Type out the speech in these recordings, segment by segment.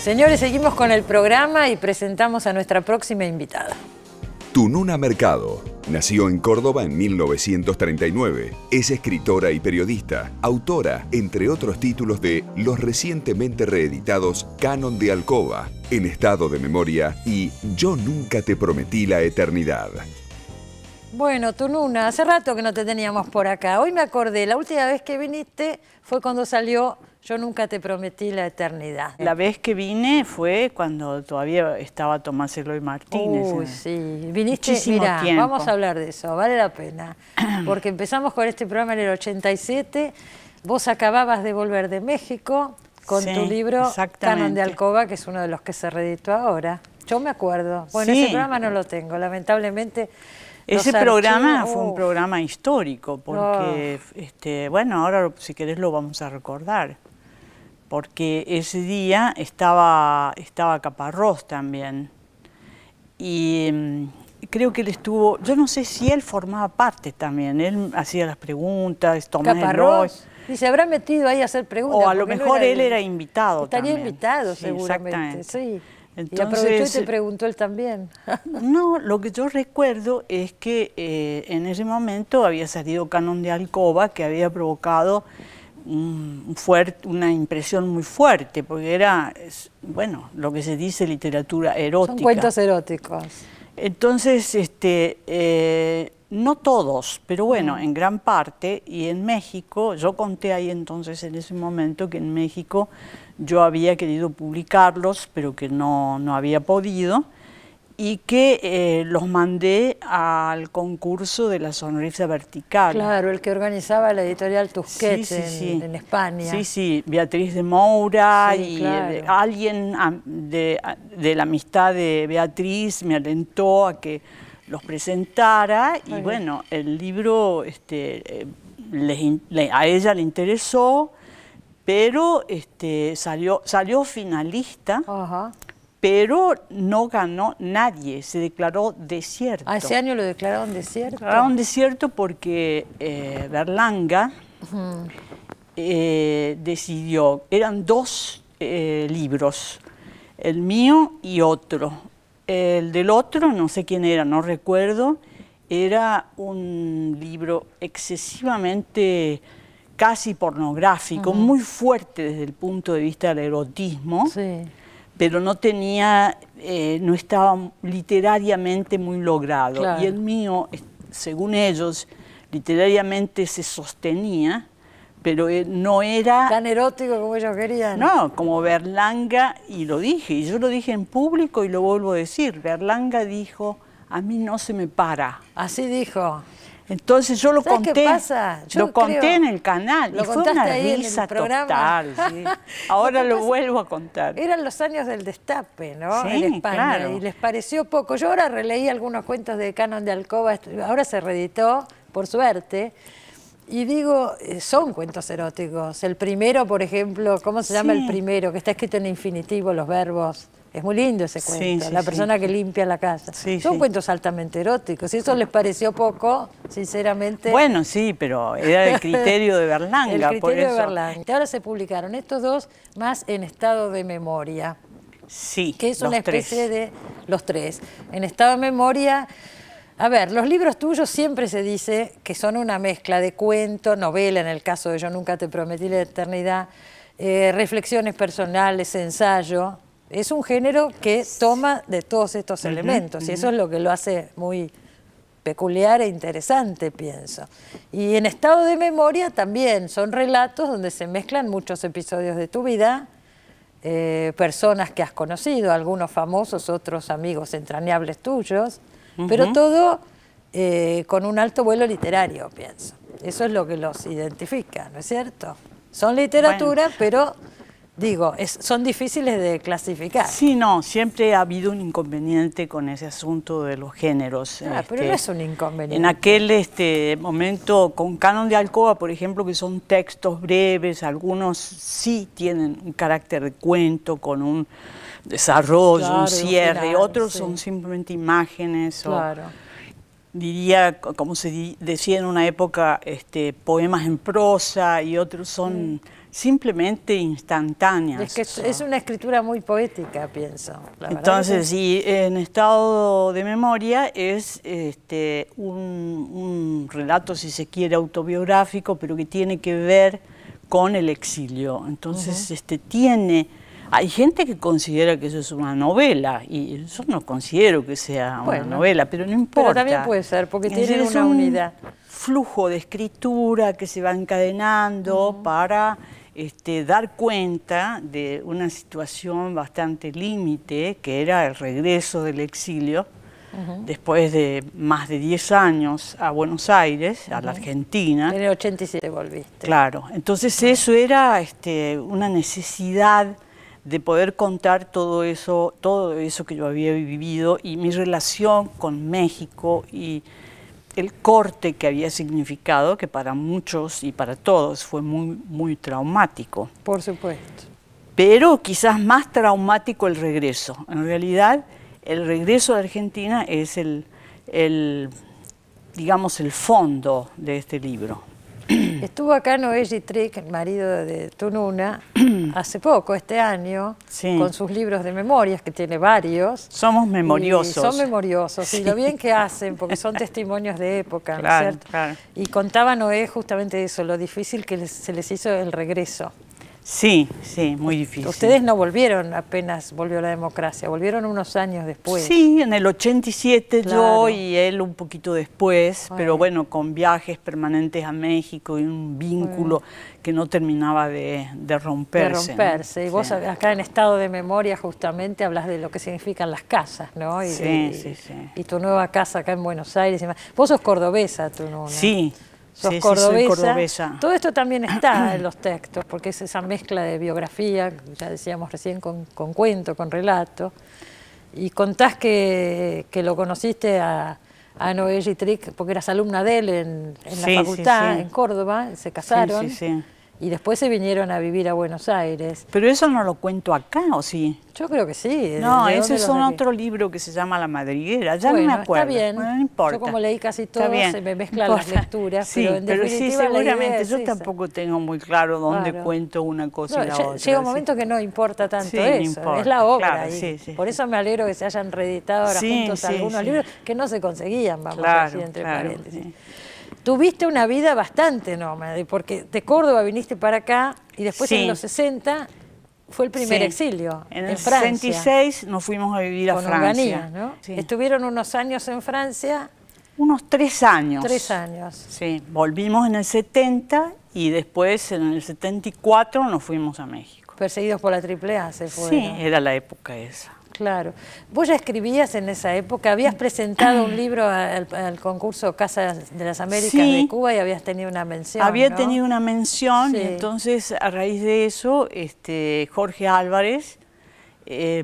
Señores, seguimos con el programa y presentamos a nuestra próxima invitada. Tununa Mercado nació en Córdoba en 1939. Es escritora y periodista, autora, entre otros títulos, de los recientemente reeditados Canon de Alcoba, En estado de memoria y Yo nunca te prometí la eternidad. Bueno, Tununa, hace rato que no te teníamos por acá. Hoy me acordé, la última vez que viniste fue cuando salió Yo nunca te prometí la eternidad. La vez que vine fue cuando todavía estaba Tomás Eloy Martínez. Uy, sí. Viniste, Muchísimo tiempo. Vamos a hablar de eso, vale la pena. Porque empezamos con este programa en el 87. Vos acababas de volver de México con tu libro Canon de Alcoba, que es uno de los que se reeditó ahora. Yo me acuerdo. Bueno, ese programa no lo tengo, lamentablemente. Ese programa fue un programa histórico, porque, bueno, ahora si querés lo vamos a recordar. Porque ese día estaba Caparrós también. Y creo que él estuvo, yo no sé si él formaba parte también, él hacía las preguntas, Tomás Caparrós, y se habrá metido ahí a hacer preguntas. O a lo mejor él era invitado también. Estaría invitado, sí, seguramente, sí. Entonces, y aprovechó y te preguntó él también. No, lo que yo recuerdo es que en ese momento había salido Canon de Alcoba, que había provocado una impresión muy fuerte, porque era, bueno, lo que se dice literatura erótica. Son cuentos eróticos. Entonces, no todos, pero bueno, en gran parte, y en México, yo conté ahí entonces en ese momento que en México yo había querido publicarlos, pero que no había podido, y que los mandé al concurso de la sonrisa vertical. Claro, el que organizaba la editorial Tusquets en España. Sí, sí, Beatriz de Moura, sí, y claro. Alguien de la amistad de Beatriz me alentó a que los presentara, y bueno, el libro a ella le interesó, pero salió finalista. Ajá. Pero no ganó nadie, se declaró desierto. ¿Ah, ese año lo declararon desierto? Declararon desierto porque Berlanga decidió, eran dos libros, el mío y otro. El del otro, no sé quién era, no recuerdo, era un libro excesivamente casi pornográfico, muy fuerte desde el punto de vista del erotismo. Sí. Pero no tenía, no estaba literariamente muy logrado. Claro. Y el mío, según ellos, literariamente se sostenía, pero no era... ¿Tan erótico como ellos querían? No, como Berlanga, y lo dije, y yo lo dije en público y lo vuelvo a decir, Berlanga dijo, a mí no se me para. Así dijo. Entonces yo lo conté, qué pasa? Lo conté en el canal y fue una risa total. Sí. Ahora lo vuelvo a contar. Eran los años del destape, ¿no? Sí, en España, claro. Y les pareció poco. Yo ahora releí algunos cuentos de Canon de Alcoba, ahora se reeditó, por suerte, y digo, son cuentos eróticos. El primero, por ejemplo, ¿cómo se llama el primero? Que está escrito en infinitivo, los verbos. Es muy lindo ese cuento, la persona que limpia la casa. Son cuentos altamente eróticos. Si eso les pareció poco, sinceramente... Bueno, sí, pero era el criterio de Berlanga. El criterio de Berlanga. Ahora se publicaron estos dos más en estado de memoria. Sí, que es una especie de... Los tres. En estado de memoria... A ver, los libros tuyos siempre se dice que son una mezcla de cuento, novela, en el caso de Yo nunca te prometí la eternidad, reflexiones personales, ensayo... Es un género que toma de todos estos elementos y eso es lo que lo hace muy peculiar e interesante, pienso. Y en estado de memoria también son relatos donde se mezclan muchos episodios de tu vida, personas que has conocido, algunos famosos, otros amigos entrañables tuyos, pero todo con un alto vuelo literario, pienso. Eso es lo que los identifica, ¿no es cierto? Son literatura, pero... Digo, son difíciles de clasificar. Sí, no, siempre ha habido un inconveniente con ese asunto de los géneros. Pero no es un inconveniente. En aquel momento, con Canon de Alcoba, por ejemplo, que son textos breves, algunos sí tienen un carácter de cuento, con un desarrollo, un cierre, otros son simplemente imágenes. Claro. Diría, como se decía en una época, poemas en prosa, y otros son simplemente instantáneas. Es que es una escritura muy poética, pienso. Entonces, y en Estado de Memoria es un relato, si se quiere, autobiográfico, pero que tiene que ver con el exilio. Entonces, hay gente que considera que eso es una novela, y yo no considero que sea una novela, pero no importa. Pero también puede ser, porque tiene una unidad. Flujo de escritura que se va encadenando para dar cuenta de una situación bastante límite, que era el regreso del exilio, después de más de 10 años a Buenos Aires, a la Argentina. En el 87 volviste. Claro, entonces eso era una necesidad de poder contar todo eso que yo había vivido, y mi relación con México y el corte que había significado, que para muchos y para todos fue muy, muy traumático. Por supuesto. Pero quizás más traumático el regreso. En realidad, el regreso a Argentina es digamos, el fondo de este libro. Estuvo acá Noé Gittrick, el marido de Tununa, hace poco, este año, con sus libros de memorias, que tiene varios. Somos memoriosos. Son memoriosos, y lo bien que hacen, porque son testimonios de época, claro, ¿no es cierto? Claro. Y contaba Noé justamente eso, lo difícil que se les hizo el regreso. Sí, muy difícil. Ustedes no volvieron apenas volvió la democracia, volvieron unos años después. Sí, en el 87 claro. Yo y él un poquito después, pero bueno, con viajes permanentes a México y un vínculo que no terminaba de romperse. Y vos acá en Estado de Memoria justamente hablas de lo que significan las casas, ¿no? Y tu nueva casa acá en Buenos Aires. Vos sos cordobesa, tú, ¿no? Sí. Sos soy cordobesa. Todo esto también está en los textos, porque es esa mezcla de biografía, ya decíamos recién, con cuento, con relato. Y contás que lo conociste a Noé Gittrick porque eras alumna de él en la facultad, en Córdoba, se casaron. Y después se vinieron a vivir a Buenos Aires. Pero eso no lo cuento acá, ¿o sí? Yo creo que sí. No, ese es otro libro que se llama La Madriguera, ya no me acuerdo. Está bien, bueno, no importa. Yo como leí casi todo, se me mezclan las lecturas. Sí, pero sí, seguramente. Yo tampoco tengo muy claro dónde cuento una cosa y la otra. Llega un momento que no importa tanto eso, es la obra. Por eso me alegro que se hayan reeditado ahora juntos algunos libros que no se conseguían, vamos a decir entre paréntesis. Tuviste una vida bastante nómade, porque de Córdoba viniste para acá y después en los 60 fue el primer exilio en Francia. En el 66 nos fuimos a vivir a Francia. Onganía, ¿no? Estuvieron unos años en Francia. Unos 3 años. 3 años. Sí, volvimos en el 70 y después en el 74 nos fuimos a México. Perseguidos por la AAA se fueron. Sí, era la época esa. Claro. ¿Vos ya escribías en esa época? ¿Habías presentado un libro al concurso Casa de las Américas de Cuba y habías tenido una mención? Había tenido una mención, y entonces a raíz de eso Jorge Álvarez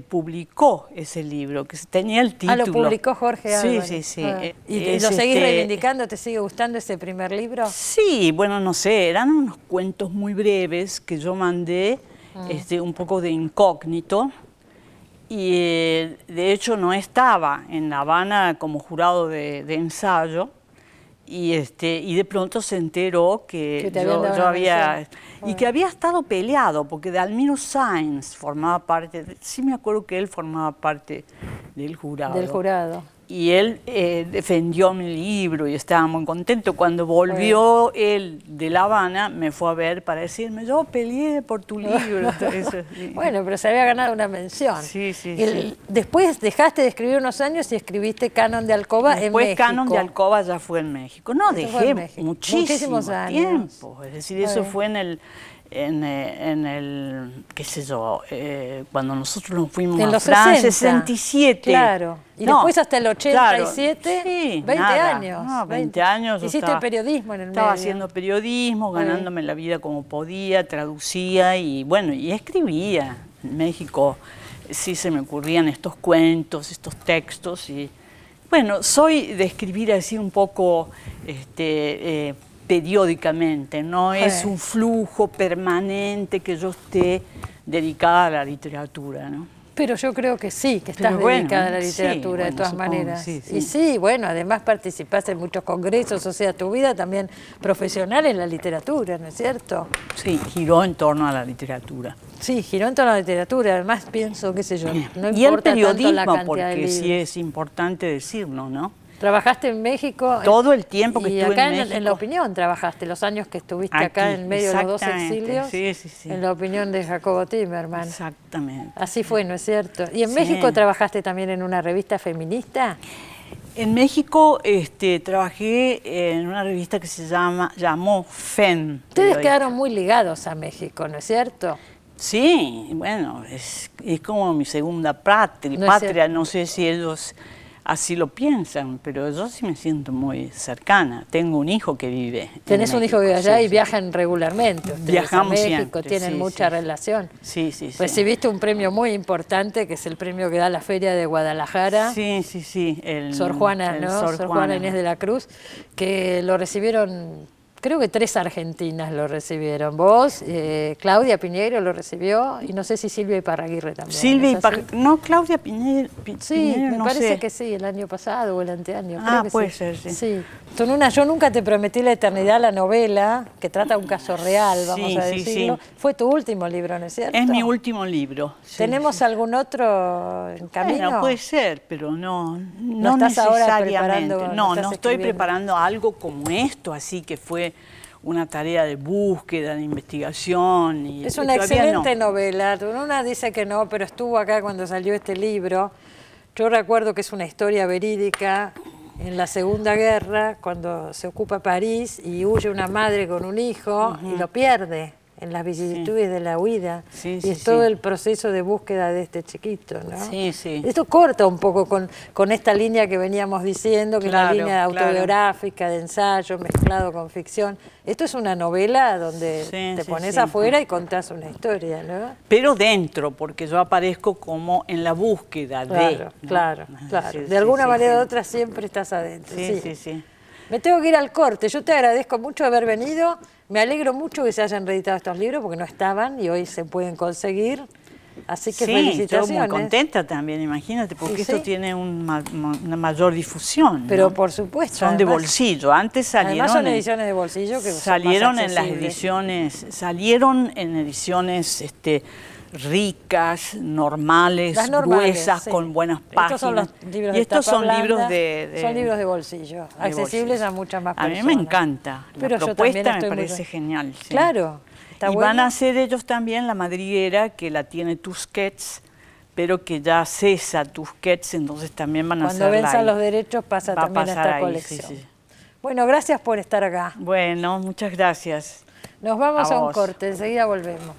publicó ese libro, que tenía el título. Ah, lo publicó Jorge Álvarez. Sí. ¿Y lo seguís reivindicando? ¿Te sigue gustando ese primer libro? Sí, bueno, no sé, eran unos cuentos muy breves que yo mandé un poco de incógnito. Y de hecho no estaba en La Habana como jurado de ensayo, y de pronto se enteró que yo había... Y que había estado peleado, porque Dalmiro Sáenz formaba parte, sí me acuerdo que él formaba parte del jurado. Del jurado. Y él defendió mi libro y estaba muy contento. Cuando volvió él de La Habana, me fue a ver para decirme, yo peleé por tu libro. Bueno, pero se había ganado una mención. Sí. Después dejaste de escribir unos años y escribiste Canon de Alcoba en México. Después Canon de Alcoba ya fue en México. No, dejé muchísimos tiempo. Es decir, eso fue en el... qué sé yo, cuando nosotros nos fuimos a Francia, 67. Claro. Y después hasta el 87, 20 años. No, 20 años. Hiciste periodismo en el medio. Estaba haciendo periodismo, ganándome la vida como podía, traducía y bueno, y escribía. En México sí se me ocurrían estos cuentos, estos textos y bueno, soy de escribir así un poco periódicamente, no es un flujo permanente que yo esté dedicada a la literatura, ¿no? Pero yo creo que sí, que estás dedicada a la literatura, de todas maneras. Sí, sí. Y sí, bueno, además participás en muchos congresos, o sea, tu vida también profesional en la literatura, ¿no es cierto? Sí, giró en torno a la literatura. Sí, giró en torno a la literatura, además pienso, qué sé yo, no y el importa periodismo, tanto la cantidad de porque libros. sí es importante decirlo, ¿no? ¿Trabajaste en México? Todo el tiempo que y estuve acá en México. En La Opinión trabajaste, los años que estuviste acá en medio de los dos exilios. Sí, sí, sí. En La Opinión de Jacobo Timerman. Exactamente. Así fue, ¿no es cierto? ¿Y en Sí. México trabajaste también en una revista feminista? En México trabajé en una revista que se llamó FEM. Ustedes quedaron muy ligados a México, ¿no es cierto? Sí, bueno, es como mi segunda patria, no sé si ellos así lo piensan, pero yo sí me siento muy cercana. Tengo un hijo que vive. Tenés un hijo que vive allá y viajan regularmente. Viajamos a México, siempre, tienen mucha relación. Sí, sí, sí. Recibiste un premio muy importante, que es el premio que da la Feria de Guadalajara. Sí, sí, sí. Sor Juana, ¿no? Sor Juana Inés de la Cruz, que lo recibieron. Creo que 3 argentinas lo recibieron. Vos, Claudia Piñeiro lo recibió, y no sé si Silvia Iparraguirre también. No, Claudia Piñeiro. Sí, me no parece sé. que sí, el año pasado o el anteaño. Ah, creo que puede sí. ser, sí. Sí. Yo nunca te prometí la eternidad, la novela, que trata un caso real, vamos a decirlo. Sí. Fue tu último libro, ¿no es cierto? Es mi último libro. Sí, ¿Tenemos algún otro en camino? Bueno, puede ser, pero no estás ahora necesariamente. preparando, No estoy preparando algo como esto, así que fue una tarea de búsqueda, de investigación. Es una excelente novela. Una dice que no, pero estuvo acá cuando salió este libro. Yo recuerdo que es una historia verídica en la Segunda Guerra, cuando se ocupa París y huye una madre con un hijo y lo pierde en las vicisitudes de la huida. Y es todo el proceso de búsqueda de este chiquito, ¿no? Sí, sí. Esto corta un poco con esta línea que veníamos diciendo, que es una línea autobiográfica, de ensayo, mezclado con ficción. Esto es una novela donde te pones afuera y contás una historia, ¿no? Pero dentro, porque yo aparezco como en la búsqueda de... Claro. De alguna manera u otra siempre estás adentro. Sí. Me tengo que ir al corte. Yo te agradezco mucho haber venido. Me alegro mucho que se hayan reeditado estos libros porque no estaban y hoy se pueden conseguir. Así que felicitaciones. Estoy muy contenta también, imagínate, porque esto tiene una mayor difusión. Pero ¿no? por supuesto. Son además, de bolsillo. Antes salieron. Además son ediciones de bolsillo que salieron son más en las ediciones. Salieron en ediciones ricas, normales, gruesas, con buenas páginas. Estos son los libros y estos son blanda, libros son libros de bolsillo, accesibles a muchas más personas. A mí me encanta. La propuesta me parece genial. Sí. Claro. Y van a hacer ellos también La Madriguera, que la tiene Tusquets, pero que ya cesa Tusquets, entonces también van a hacer. Cuando venzan los derechos pasa también a esta colección. Sí. Bueno, gracias por estar acá. Bueno, muchas gracias. Nos vamos a un corte, enseguida volvemos.